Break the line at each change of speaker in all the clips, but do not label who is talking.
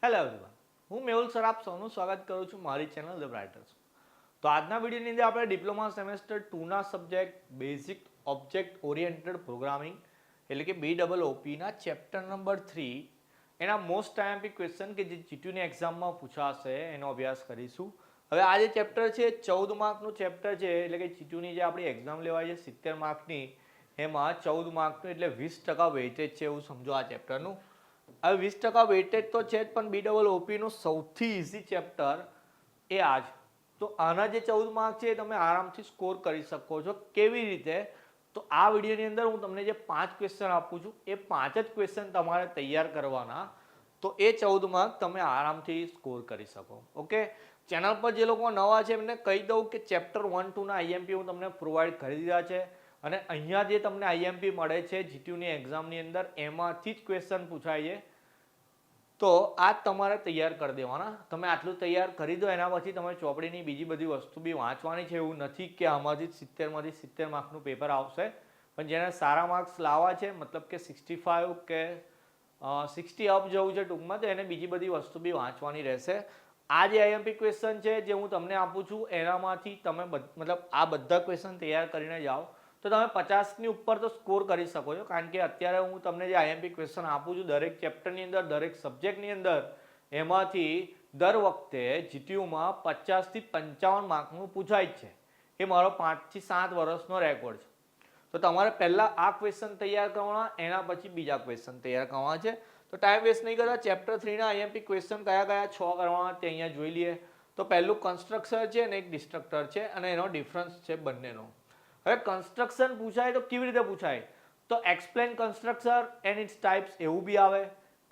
Hello everyone, હું Mehul sir આપ સૌનું સ્વાગત કરું છું મારી ચેનલ ધ બ્રાઇટર્સ. તો આજના વિડીયોની અંદર આપણે ડિપ્લોમા સેમેસ્ટર 2ના subject basic object oriented programming એટલે કે BOOPના ચેપ્ટર નંબર 3 એના મોસ્ટ આઈએમપી ક્વેશ્ચન કે જે જીટીયુની એક્ઝામમાં પૂછાશે એનો અભ્યાસ કરીશું. હવે આ જે ચેપ્ટર છે 14 માર્કનું ચેપ્ટર છે, એટલે કે જીટીયુની જે આપણી એક્ઝામ લેવાય છે 70 માર્કની, એમાં 14 માર્કનું એટલે 20% વેઇટેજ છે એવું સમજો આ ચેપ્ટરનું. હવે 20% વેઇટેજ તો છે જ, પણ BOOPનું સૌથી ઇઝી ચેપ્ટર એ આ જ. તો આના જે 14 માર્ક છે એ તમે આરામથી સ્કોર કરી શકો છો. કેવી રીતે? તો આ વિડીયોની અંદર હું તમને જે 5 ક્વેશ્ચન આપું છું એ 5 જ ક્વેશ્ચન તમારે તૈયાર કરવાના, તો એ 14 માર્ક તમે આરામથી સ્કોર કરી શકો. ઓકે, ચેનલ પર જે લોકો નવા છે એમને કહી દઉં કે ચેપ્ટર 1-2ના આઈએમપી હું તમને પ્રોવાઈડ કરી દીધા છે, અને અહીંયા જે તમને આઈએમપી મળે છે જીટીયુની એક્ઝામની અંદર એમાંથી જ ક્વેશ્ચન પૂછાય છે. તો આ તમારે તૈયાર કરી દેવાના. તમે આટલું તૈયાર કરી દો, એના પછી તમે ચોપડીની બીજી બધી વસ્તુ બી વાંચવાની છે. એવું નથી કે આમાંથી 70માંથી 70 માર્કનું પેપર આવશે, પણ જેને સારા માર્ક્સ લાવવા છે, મતલબ કે 65 કે 60 અપ જવું છે ટૂંકમાં, તો એને બીજી બધી વસ્તુ બી વાંચવાની રહેશે. આ જે આઈએમપી ક્વેશ્ચન છે જે હું તમને આપું છું એનામાંથી તમે મતલબ આ બધા ક્વેશ્ચન તૈયાર કરીને જાઓ તો તમે 50ની ઉપર તો સ્કોર કરી શકો છો. કારણ કે અત્યારે હું તમને જે આઈએમપી ક્વેશ્ચન આપું છું દરેક ચેપ્ટરની અંદર, દરેક સબ્જેક્ટની અંદર, એમાંથી દર વખતે જીટીયુમાં 50થી 55 માર્કનું પૂછાય જ છે. એ મારો 5 થી 7 વર્ષનો રેકોર્ડ છે. તો તમારે પહેલાં આ ક્વેશ્ચન તૈયાર કરવાના, એના પછી બીજા ક્વેશ્ચન તૈયાર કરવાના છે. તો ટાઈમ વેસ્ટ નહીં કરતા, ચેપ્ટર 3ના આઈએમપી ક્વેશ્ચન કયા કયા 6 કરવાના તે અહીંયા જોઈ લઈએ. તો પહેલું કન્સ્ટ્રક્ટર છે અને એક ડિસ્ટ્રક્ટર છે, અને એનો ડિફરન્સ છે બંનેનો. હવે કન્સ્ટ્રક્શન પૂછાય તો કેવી રીતે પૂછાય? તો explain constructor and its types એવું બી આવે,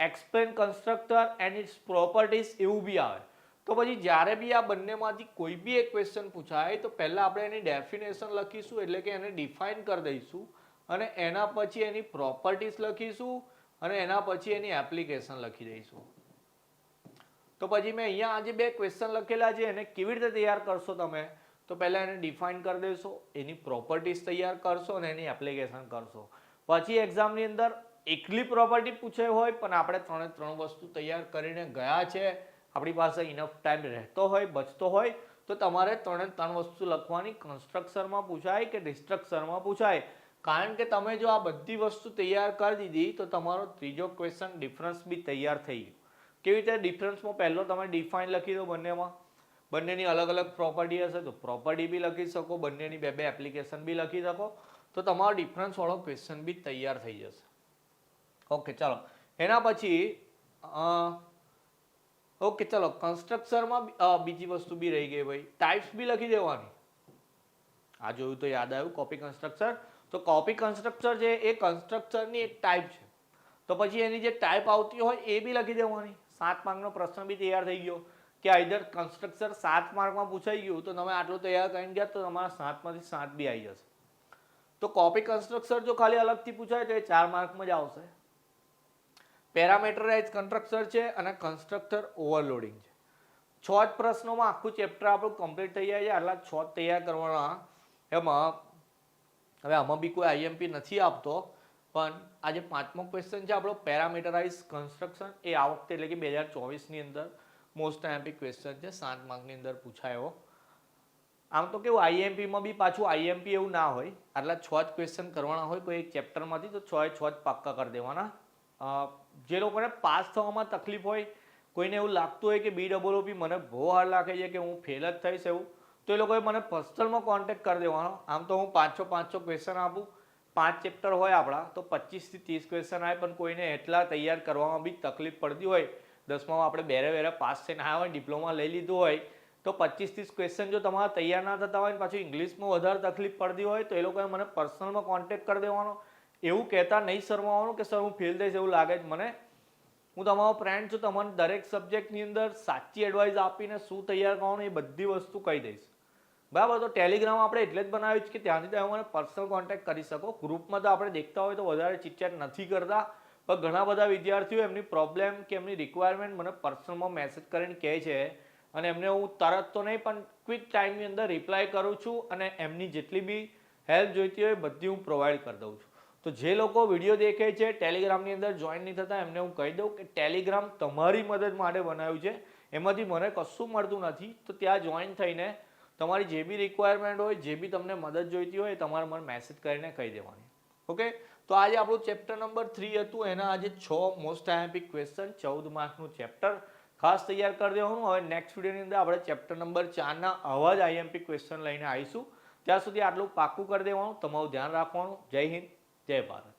explain constructor and its properties એવું બી આવે. તો પછી જ્યારે બી આ બંનેમાંથી કોઈ બી એક ક્વેશ્ચન પૂછાય તો પહેલાં આપણે એની ડેફિનેશન લખીશું, એટલે કે એને ડિફાઇન કરી દઈશું, અને એના પછી એની પ્રોપર્ટીઝ લખીશું, અને એના પછી એની એપ્લિકેશન લખી દઈશું. તો પછી મેં અહીંયા આજે બે ક્વેશ્ચન લખેલા છે, એને કેવી રીતે તૈયાર કરશો તમે? તો પહેલાં એને ડિફાઇન કરી દેશો, એની પ્રોપર્ટીઝ તૈયાર કરશો અને એની એપ્લિકેશન કરશો. પછી એક્ઝામની અંદર એકલી પ્રોપર્ટી પૂછે હોય પણ આપણે 3 વસ્તુ તૈયાર કરીને ગયા છે, આપણી પાસે ઇનફ ટાઈમ રહેતો હોય, બચતો હોય, તો તમારે 3 વસ્તુ લખવાની. કન્સ્ટ્રક્શનમાં પૂછાય કે ડિસ્ટ્રક્શનમાં પૂછાય. કારણ કે તમે જો આ બધી વસ્તુ તૈયાર કરી દીધી તો તમારો ત્રીજો ક્વેશ્ચન ડિફરન્સ બી તૈયાર થઈ ગયો. કેવી રીતે ડિફરન્સમાં? પહેલો તમે ડિફાઇન લખી દો, બંનેની અલગ અલગ પ્રોપર્ટી હશે તો પ્રોપર્ટી બી લખી શકો, બંનેની બે એપ્લિકેશન બી લખી શકો, તો તમારો ડિફરન્સ વાળો ક્વેશ્ચન બી તૈયાર થઈ જશે. ઓકે, ચાલો એના પછી ઓકે ચલો કન્સ્ટ્રક્શનમાં બીજી વસ્તુ બી રહી ગઈ ભાઈ, ટાઈપ્સ બી લખી દેવાની. આ જોયું તો યાદ આવ્યું, કોપી કન્સ્ટ્રક્ટર. તો કોપી કન્સ્ટ્રક્ટર છે એ કન્સ્ટ્રક્ટરની એક ટાઈપ છે. તો પછી એની જે ટાઈપ આવતી હોય એ બી લખી દેવાની. 7 માર્કનો પ્રશ્ન બી તૈયાર થઈ ગયો કે આઈધર કન્સ્ટ્રક્ટર 7 માર્કમાં પૂછાઈ ગયું તો તમે આટલું તૈયાર કરીને ગયા તો તમારા 7માંથી 7 બી આવી જશે. તો કોપી કન્સ્ટ્રક્ટર જો ખાલી અલગથી પૂછાય તો એ 4 માર્કમાં જ આવશે. પેરામીટરાઇઝ કન્સ્ટ્રક્ટર છે અને કન્સ્ટ્રક્ટર ઓવરલોડિંગ છે. 6 જ પ્રશ્નોમાં આખું ચેપ્ટર આપણું કમ્પ્લીટ થઈ જાય છે. આટલા 6 તૈયાર કરવાના. એમાં હવે આમાં બી કોઈ આઈએમપી નથી આપતો, પણ આ જે 5મો ક્વેશ્ચન છે આપણો પેરામીટરાઇઝ કન્સ્ટ્રક્શન, એ આ વખતે એટલે કે 2024ની અંદર મોસ્ટ આઈએમપી ક્વેશ્ચન છે, 7 માર્કની અંદર પૂછાયો. આમ તો કેવું આઈએમપીમાં બી પાછું આઈએમપી એવું ના હોય, આટલા 6 જ ક્વેશ્ચન કરવાના હોય કોઈ એક ચેપ્ટરમાંથી, તો 6 જ પાક્કા કરી દેવાના. જે લોકોને પાસ થવામાં તકલીફ હોય, કોઈને એવું લાગતું હોય કે BOOP મને બહુ હાર્ડ લાગે છે કે હું ફેલ જ થઈશ એવું, તો એ લોકોએ મને પર્સનલમાં કોન્ટેક્ટ કરી દેવાનો. આમ તો હું 500 ક્વેશ્ચન આપું, 5 ચેપ્ટર હોય આપણા, તો 25થી 30 ક્વેશ્ચન આવે, પણ કોઈને એટલા તૈયાર કરવામાં બી તકલીફ પડતી હોય, 10મામાં આપણે બેરે પાસ થઈને આવ્યા હોય, ડિપ્લોમા લઈ લીધું હોય, તો 25-30 ક્વેશ્ચન જો તમારા તૈયાર ના થતા હોય, પાછું ઇંગ્લિશમાં વધારે તકલીફ પડતી હોય, તો એ લોકોએ મને પર્સનલમાં કોન્ટેક્ટ કરી દેવાનો. એવું કહેતા નહીં શરમાવાનું કે સર હું ફેલ થઈશ એવું લાગે છે મને. હું તમારો ફ્રેન્ડ છું, તમને દરેક સબ્જેક્ટની અંદર સાચી એડવાઇસ આપીને શું તૈયાર કરવાનું એ બધી વસ્તુ કહી દઈશ. બરાબર? તો ટેલિગ્રામ આપણે એટલે જ બનાવ્યું છે કે ત્યાંથી તમે મને પર્સનલ કોન્ટેક્ટ કરી શકો. ગ્રુપમાં તો આપણે દેખતા હોય તો વધારે ચીટચેટ નથી કરતા, પણ ઘણા બધા વિદ્યાર્થીઓ એમની પ્રોબ્લેમ કે એમની રિક્વાયરમેન્ટ મને પર્સનલમાં મેસેજ કરીને કહે છે, અને એમને હું તરત તો નહીં પણ ક્વિક ટાઈમની અંદર રિપ્લાય કરું છું, અને એમની જેટલી બી હેલ્પ જોઈતી હોય બધી હું પ્રોવાઈડ કરી દઉં છું. તો જે લોકો વિડીયો દેખે છે ટેલિગ્રામની અંદર જોઈન નહીં થતા એમને હું કહી દઉં કે ટેલિગ્રામ તમારી મદદ માટે બનાવ્યું છે, એમાંથી મને કશું મળતું નથી. તો ત્યાં જોઈન થઈને તમારી જે બી રિક્વાયરમેન્ટ હોય, જે બી તમને મદદ જોઈતી હોય એ તમારે મને મેસેજ કરીને કહી દેવાની. ઓકે, તો આજે આપણું ચેપ્ટર નંબર 3 હતું. એના આજે 6 મોસ્ટ આઈએમપી ક્વેશ્ચન, 14 માર્કનું ચેપ્ટર ખાસ તૈયાર કરી દેવાનું. હવે નેક્સ્ટ વિડીયોની અંદર આપણે ચેપ્ટર નંબર 4ના આવા જ આઈએમપી ક્વેશ્ચન લઈને આવીશું. ત્યાં સુધી આટલું પાક્કું કરી દેવાનું. તમારું ધ્યાન રાખવાનું. જય હિન્દ, જય ભારત.